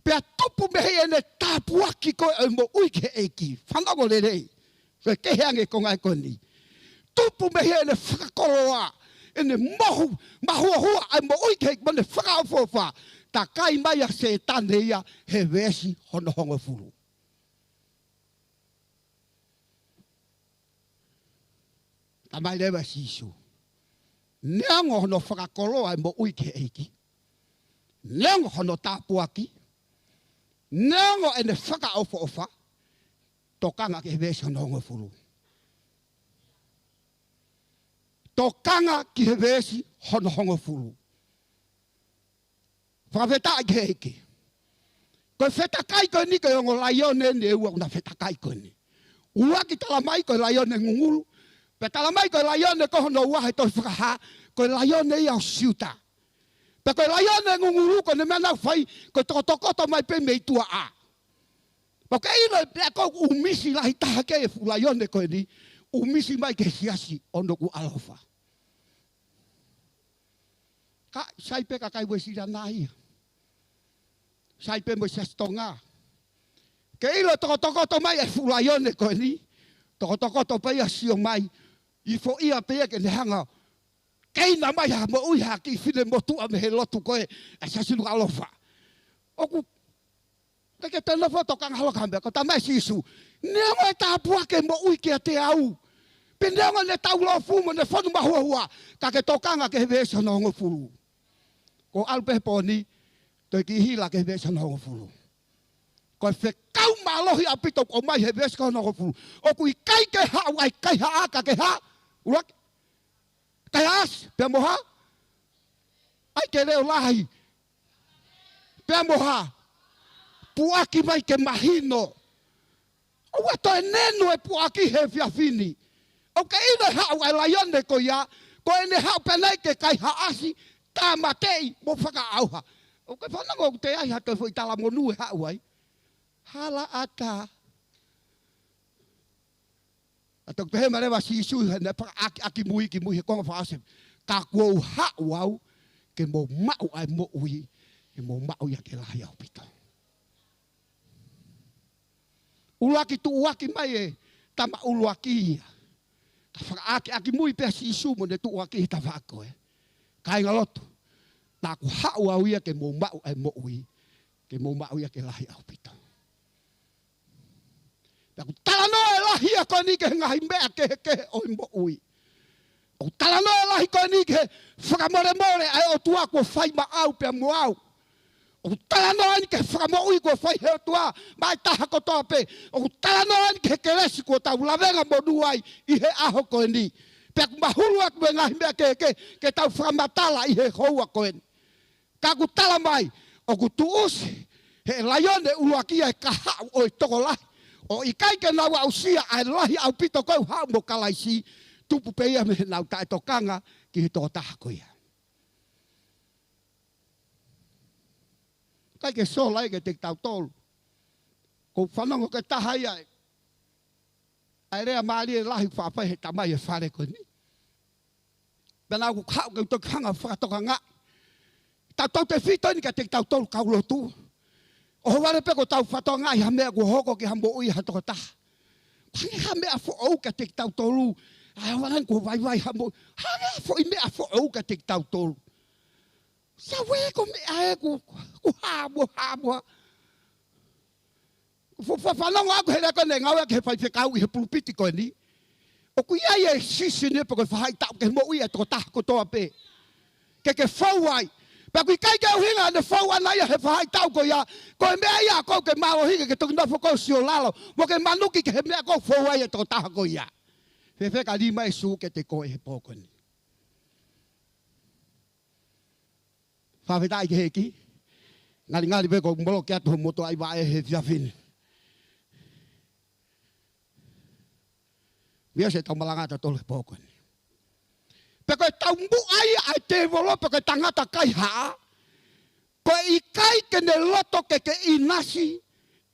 Pea tupu mehe ene tāpuaki ko e mo ui ke heiki. Whanongo lerei. Whe keheange ko ngai koni. Tupu mehe ene whakakoroa. Ene mahua ai mo oi ke mane whakaofofa ta kai mai a se tane ia he vesi hono hongo furu. Ta mai lewa sisu. Neango hono whakakolo ai mo oi ke eiki. Neango hono tāpuaki. Neango ene whakaofofa tokanga ke vesi hono hongo furu. Tokanga ki he vesi hono hongo furu. Whawheta ke heike. Ko wheta kai ko ni ko yongo laione ne ua una wheta kai ko ni. Ua ki tala mai ko laione ngunguru. Pe tala mai ko laione ko hono ua he toi whakaha. Ko laione iau siuta. Pe ko laione ngunguru ko ne mena whai ko tokoto mai pe mei tua a. Pa ke ino pe ko umisi lahi taha ke e fu laione ko ni. Umisi mai ke siasi ono ku alofa. Ka sai pe ka kai wesira nai. Sai pe mo sestonga. Ke ilo toko mai e fulaione ko ni. Toko pe ia sio mai. I fo ia pe ke ne hanga. Kei na mai ha mo ui ha ki fine mo tu a me he lotu ko e sasilu alofa. Oku ke te no foto kang halo kambe ko ta mai sisu. Nengo e ta puake mo ui ke te au. Pendengo ne tau lo fumo ne fonu mahua ka ke tokanga ke vesi no ngo fulu. Ko alpe poni to ki hila ke vesi no ngo fulu. Ko fe kau malohi apito ko mai he vesi no ngo fulu. O ku kai ke ha ai kai ha ka ke ha. Urak. Kai as pe moha. Ai ke leo lahi. Pe moha. Puaki mai ke mahino. O to neno e puaki he fiafini. O ke ina hau ai laione ko ia, ko ene hau penei ke kai haasi, tā matei, mo whaka auha. O ke whanango te ai hato fui tala monu e hau ai. Hala ata. Atok te he marewa si isu hene paka aki mui ki mui he konga whaasem. Ka kuau hau au, ke mo mau ai mo ui, ke mo mau ia ke lahi au pito. Ulaki tu uaki mai e tama uluaki. Aki mui pe si sumo ne tu uaki ta vako e. Kai ngaloto. Na ku hau au ia ke mo mau ai mo ui. Ke mo mau ia ke lahi au pito. Na ku talano e lahi a ko ni ke ngai mea ke o mo ui. O talano e lahi ko ni ke whakamore more ai o tua ko whai ma au pe mo au. O talano ani ke whakamo ui ko whai heo tua mai taha ko toa pe. O talano ani ke keresi ko tau lawenga mo nuai i he aho ko ni. Pe ku mahuru aku e ngahi mea ke tau whakamatala i he houa ko ni. Ka ku tala mai o ku tuusi he laione uluakia e kahau o i toko lahi. O i kai ke nawa au sia ai lahi au pito kau hau mo kalaisi. Tupu pe ia me nau tae tokanga ki he toko taha ko ia. Kai ke so lai ke te tau tolu. Ko whanongo ke taha ia e. Ai rea maari e lahi whaapai he tamai e whare ko ni. Pena ku kau ke utoki hanga whakatoka ngā. Tau tau te whito ni ke te tau tolu kaulo tu. O haware pe ko tau whatoa ngā i hamea ku hoko ki hambo ui hatoko taha. Pangi hamea fo au ke te tau tolu. Ai hawaran ko vai hambo. Hanga fo i mea fo au ke te tau tolu. Sa we ko me ai ku habo. Fo whanongo aku he reko ne ngau ke whai whekau i he pulpiti ko ni. O ku ia e sisi ne pe ko whai tau ke mo ui e toko taha ko toa pe. Ke whau ai. Pe ku i kai ke au hinga ne whau ana ia he whai tau ko ia. Ko e mea ia ko ke mao hinga ke toki nofo ko si o lalo. Mo ke manuki ke he mea ko whau ai e toko taha ko ia. He wheka lima e su ke te koe he pōko ni. Whawhetai ke heki. Ngari pe ko molo ke atu moto ai wae he whiawhini. Mia se tau malangata tolu he pōko ni. Pe koe tau mu ai te volo pe koe tangata kai haa. Koe i kai ke ne loto ke inasi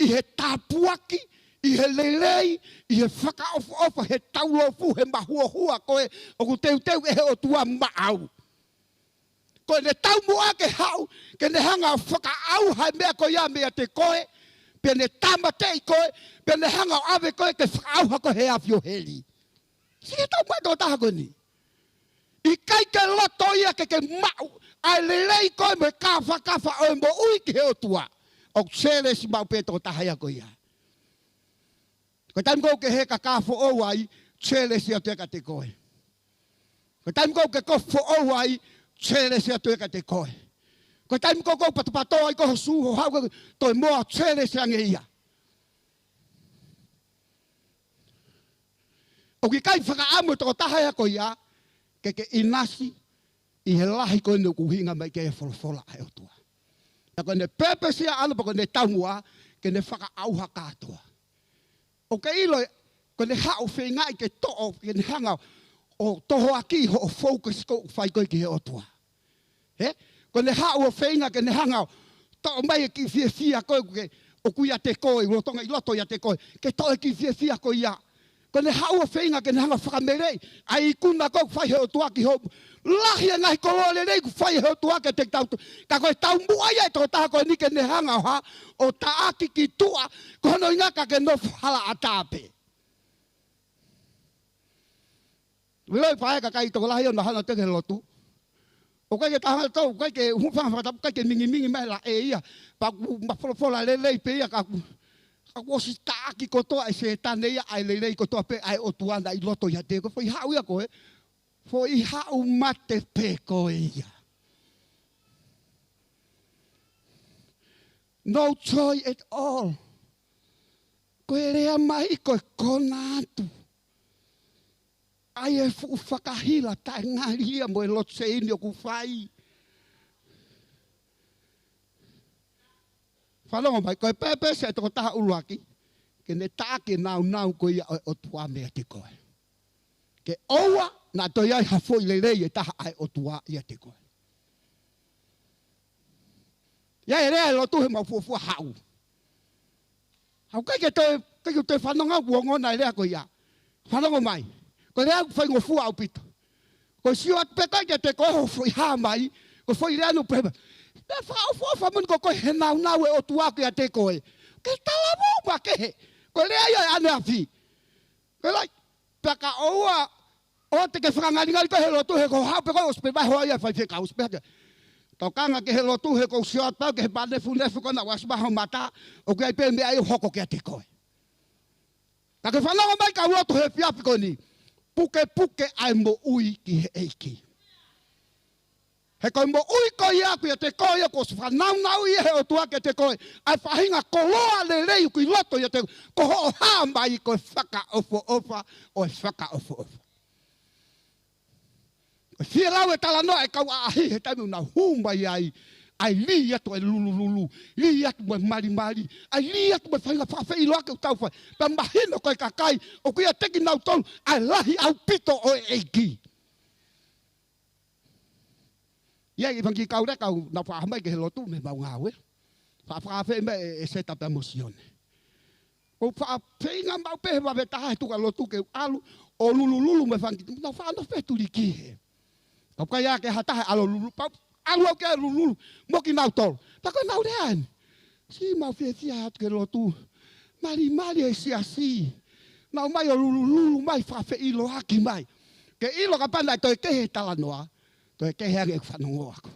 i he tāpuaki. I he lelei, i he whakaofa he taulofu, he mahuahua koe o ku teu e he o tua maau. Koe ne tau mua ke hau, ke ne hanga whakaau hai mea koe ia mea te koe, pe ne tamate i koe, pe ne hanga o ave koe ke whakaau hako he awhio heli. Sige tau mua tō taha koe ni. I kai ke loto ia ke mau, ai lelei koe me kafa o mo ui ki he o tua. O sere si mau pe tō taha ia koe ia. Ko taim ko ke he ka fo o ai, chele si atu ka te koe. Ko taim ko ke ko fo o ai, chele si atu ka te koe. Ko taim ko patapato ai ko su ho hau to mo chele si ange ia. O ki kai whaka amu to taha ia ko ia, ke inasi, i he lahi ko ne ku hinga mai ke e wholofola ai o tua. Na ko ne purpose ia anu pa ko ne taumua, ke ne whaka auha katoa. O ke ilo, ko ne hao whengai ke to'o, ke ne hanga o toho aki ho o focus ko whai koe ki he otua. He? Ko ne hao o whenga ke ne hanga to'o mai ki fia koe ke o kuia te koe, rotonga i loto ia te koe, ke to'o ki fia koe ia. Ko ne hao o whenga ke ne hanga whakamerei, ai kuna koe whai he otua ki ho, lahi e ngai kolore rei ku whai he otua ke te tau, ka koe tau muai e tō taha koe ni ke ne hanga ha, o taaki ki tua, kono ingaka ke no whala a tāpe. Wiloi whae ka kai toko lahi o na hana teke lotu. O kai ke tahana tau, kai ke humwhanga whakatapu, kai ke mingi mai la e ia, pa mawholofola lelei pe ia ka osi taaki kotoa e se tane ia ai lelei kotoa pe ai o tuana i loto ia te, ko fo i hau ia koe, fo i hau mate pe koe ia. No joy at all. Koe rea mai koe kona atu. Ai e fu whakahila tae ngari ia mo e lotse ini o ku whai. Whanongo mai, koe pepe se toko taha uluaki, ke ne tāke nau koe ia o tua mea te koe. Ke oua, nā toi ai hafo i lelei e taha ai o tua ia te koe. Ia e rea e lotu he maufuafua hau. Hau kai ke toi whanonga uongona e rea koe ia. Whanongo mai, koe rea whai ngofua au pito. Koe sio at pekai ke te koe ho fwoi haa mai, koe fwoi rea nu prema. Nā whaafuafa mun ko koe he nau e o tua kia te koe. Ke talamu ma ke he. Ko le ai ane afi. Ko lai paka oa o te ke whangaringa ka he lotu he ko hau pe ko ospe mai hoa ia whai wheka ospe hake. Tau kanga ke he lotu he ko sio tau ke he panefu nefu kona wasma hau mata o ke ai pe me ai hoko ke te koe. Ta ke whanau mai ka uotu he whiapi ko ni puke puke ai mo ui ki he eiki. He koe mo ui koe aku ia te koe ko se whanau nau i he o tuake te koe ai whahinga koloa le rei kui loto ia te ko ho haa mai koe whaka ofo ofa o e whaka ofo ofa. Fia lau e tala noa e kau ahi he taimu na humai ai li atu e lulu, li atu me mari, ai li atu me whainga whawhai loa ke utau whai. Pa mahino koe kakai o kuia teki nau tolu ai lahi au pito o e eiki. Ia i vangi kau rekau na whahamai ke he lotu me mau ngāwe. Whawhawhai me e seta pe emosione. O whawhinga mau pehe wawe taha he tuka lotu ke alu o lulu me whangi. Na whaano wheturi ki he. Kau kai ake hatahe alo lulu pau. Alu au ke lulu. Moki nau tolu. Tako nau rean. Si mau fia hatu ke lotu. Mari e si. Nau mai o lulu mai whawhe ilo haki mai. Ke ilo ka pandai toi kehe tala noa. Toi kehe ake whanongo ako.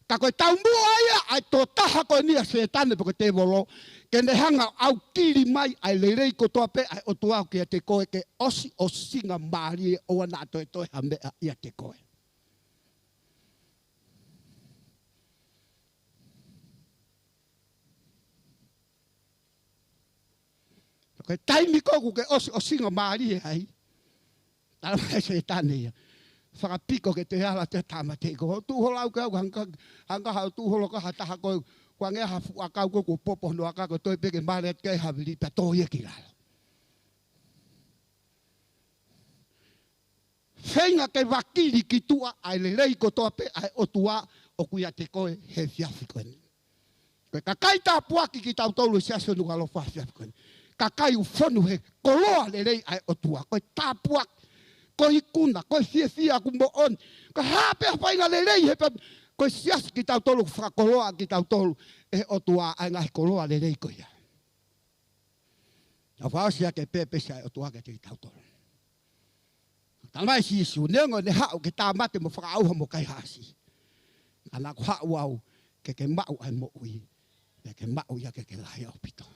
Tako tau mua ia ai tō taha koe nia se tane poko te volo. Ke ne hanga au kiri mai ai leirei ko toa pe ai o tuau ki a te koe ke osi o singa maari e oa nā toi hamea i a te koe. Tako taimi koku ke osi o singa maari e hai. Tala mai se tane ia. Whakapiko ke te hala te tamate ko. Tūholo au ke au hanga hau tūholo ka hataha koe. Kua ngea hafu akau ko popo no akako toi peke maret kei havili pa toi e ki lalo. Whenga ke wakiri ki tua ai le rei ko toa pe ai o tua o kuia te koe he fiafi koe ni. Koe kakai tā puaki ki tau tolu si aso nuka lo fiafi koe ni. Kakai u whonu he koloa le rei ai o tua. Koe tā puaki. Koe hikuna, koe fia ku mo on. Koe hape hapainga le rei he pe. Koe sias ki tau tolu whakoloa ki tau tolu e o tua ai ngahi koloa le rei koe ia. A whaasia ke pepe sia e o tua ke te tau tolu. Talmai si isu, nengo ne hao ke tā mate mo whakaauha mo kai hasi. Ana ko hao au ke mau ai mo ui. Ke mau ia ke lahi au pito.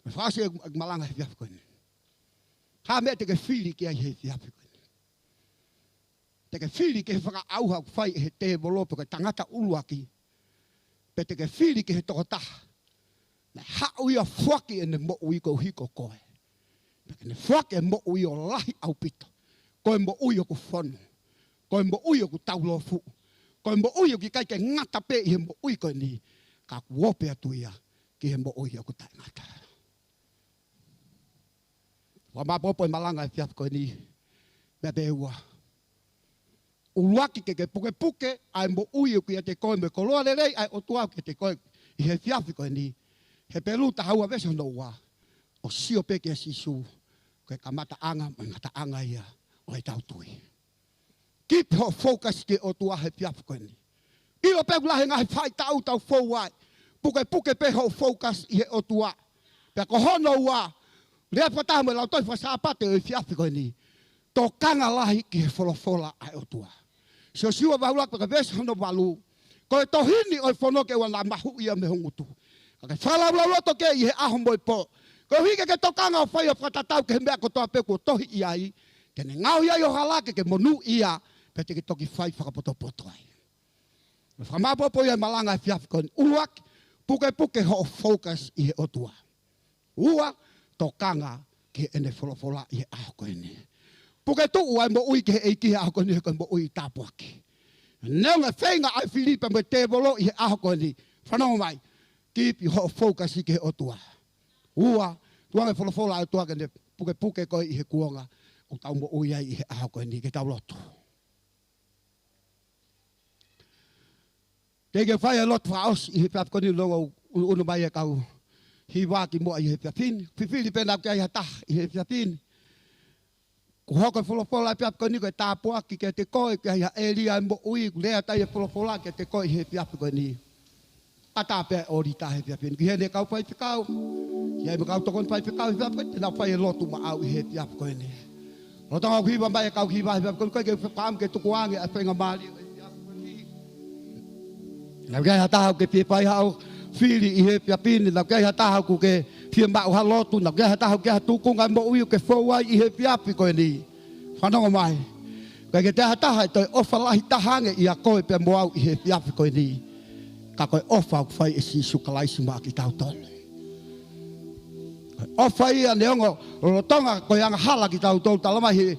Whaasia e malanga he whiafi koe ni. Ha mea te ke whiri ki ai he whiafi koe. Te ke whiri ke he whakaauha whai he te volopo ke tangata uluaki. Pe te ke whiri ke he tokotaha. Na hao ia whaki e ne mo ui ko hiko koe. Pe ke ne whaki e mo ui o lahi au pito. Koe mo ui o ku whonu. Koe mo ui o ku taulofu. Koe mo ui o ki kai ke ngata pe i he mo ui koe ni. Ka kuope atu ia ki he mo ui o ku tai ngata. Wa mapopo e malanga e whiafi koe ni. Mea te ua. Uluaki ke puke ai mo ui o kia te koe me koloa le rei ai o tuau ke te koe i he whiafi koe ni. He peruta haua veso no ua. O sio peke sisu. Koe ka mata anga ma ngata anga ia o e tau tui. Keep your focus ke o tua he whiafi koe ni. Ilo pe ulahe ngahi whai tau fowai. Puke pe ho focus i he o tua. Pe ko hono ua. Rea pataha mo lau toi whasapate o e whiafi koe ni. Tō kanga lahi ki he wholofola ai o tua. Sio siwa wahulak paka vese hono walu. Koe tō hini oi whono ke wana mahu ia me hongutu. Kake whalau loto ke i he aho moi po. Koe hike ke tō kanga o whai o whatatau ke he mea ko tō apeku o tohi iai. Ke ne ngau iai o halake ke monu ia. Pe te ki toki whai whakapoto ai. Whamapopo ia malanga e whiafi koe ni. Uluak puke ho focus i he o tua. Ua tō kanga ke ene wholofola i he aho koe ni. Puke tu ai mo ui ke he eiki he aho koe ni he koe mo ui tāpuaki. Neunga whenga ai Filipa me te volo i he aho koe ni. Whanau mai, keep your focus i ke he o tua. Ua, tuange wholofola ai tua ke ne puke koe i he kuonga. O tau mo ui ai i he aho koe ni ke tau lotu. Teke whai a lotu whaos i he whiafi koe ni longa unu mai e kau. Hi waki mo i he whiafini. Filipa nau ke ai hatah i he whiafini. Ko hoko wholofola piapi koe ni koe tāpuaki ke te koe ke hia eria mo ui lea tai e wholofola ke te koe he piapi koe ni. Atape ori tahe pia pia. Kihe ne kau pai pikau. Ia me kau tokon pai pikau pia pia. Tena pai lotu ma au ihe pia ko ni. Lo tanga kiwa mai kau kiwa pia ko ke pam ke tukuange a penga mali. Na ga hata ke pia pai hau fili ihe pia pia na ga hata ku ke pia ma ha lotu na ga hata ke tuku ngai mo uyu ke fowa ihe pia pia ko ni. Whanonga mai. Kai ke te hata to ofalahi tahange ia ko pe mo au ihe pia pia ko ni. Ka koe ofa ku whai e sisu kalaisi maa ki tau tonu. Ofa ia neongo, rotonga koe anga hala ki tau tonu, talama he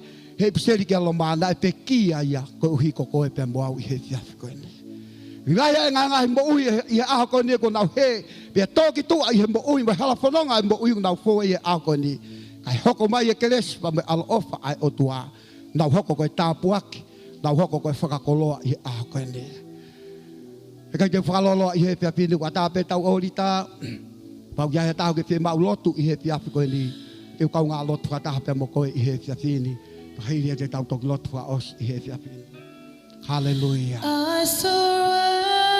piseri ke alo maa nai pe kia ia, koe uhi ko koe pe moau i he fiafi koe ni. Ngai e ngā mo uhi i he aho koe ni ko nau he, pia tōki tua i he mo uhi, mai hala whanonga i mo uhi nau fō i he aho koe ni. Kai hoko mai e keresi, pa me alo ofa ai o tua, nau hoko koe tāpuaki, nau hoko koe whakakoloa i he aho koe ni. E kai te whakalolo i he pia pini kua tā pe tau orita. Pau ia he tau ke pia mau lotu i he pia pia koe ni. E kau ngā lotu ka taha pia mo koe i he pia pini. Pahiria te tau toki lotu ka os i he pia pini. Hallelujah. I surrender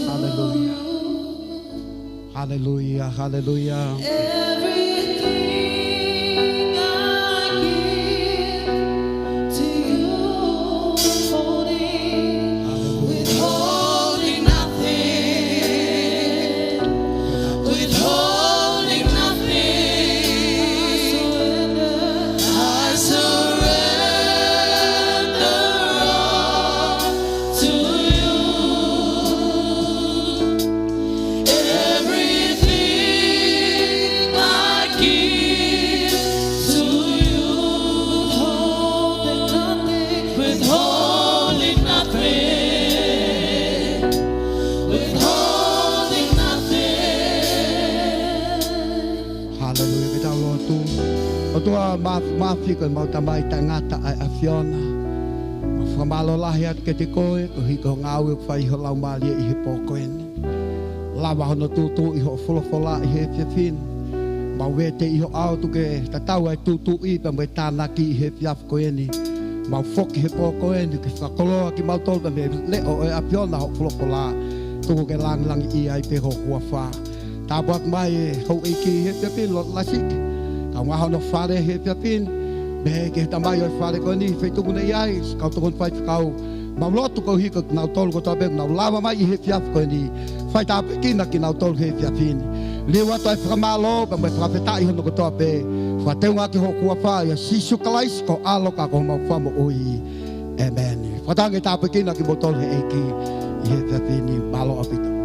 Hallelujah. Hallelujah. Hallelujah. everything I give to you, withholding nothing, withholding nothing. I surrender all to you. Everything I give to you, withholding nothing, withholding nothing. Hallelujah. Kita lotu. O tua maafi koe mau tamai tangata ai a Fiona. Ma whamalo lahi atu ke te koe, ko hiko ngāue whai ho lau maalia i he pōkoeni. Lawa hono tūtū i ho wholofola i he whiawhini. Ma wete i ho au tuke tatau ai tūtū i pa me tānaki i he whiawhkoeni. Ma whoki he pōkoeni ke whakoloa ki mau tolta me leo e a Fiona ho wholofola. Tuku ke langlangi i ai pe ho hua wha. Tāpuak mai e hou eiki i he whiawhini lo lasik. Kau ngā hono whare he whiawhini. Me ke tamai oi whare koe ni, whai tuku nei ai, kau tukun whai whakau. Mau lotu kau hika ki nau tolu ko tō pēku, nau lawa mai i he whiawhi koe ni. Whai tāpe kina ki nau tolu he whiawhini. Liu atu ai whakamalo, pa mai whawhetai hono ko tō pē. Whateunga ki ho kua wha, ia sisu kalais ko aloka ko mau whamo ui. Amen. Whatangi tāpe kina ki mo tolu he eiki i he whiawhini, malo apita.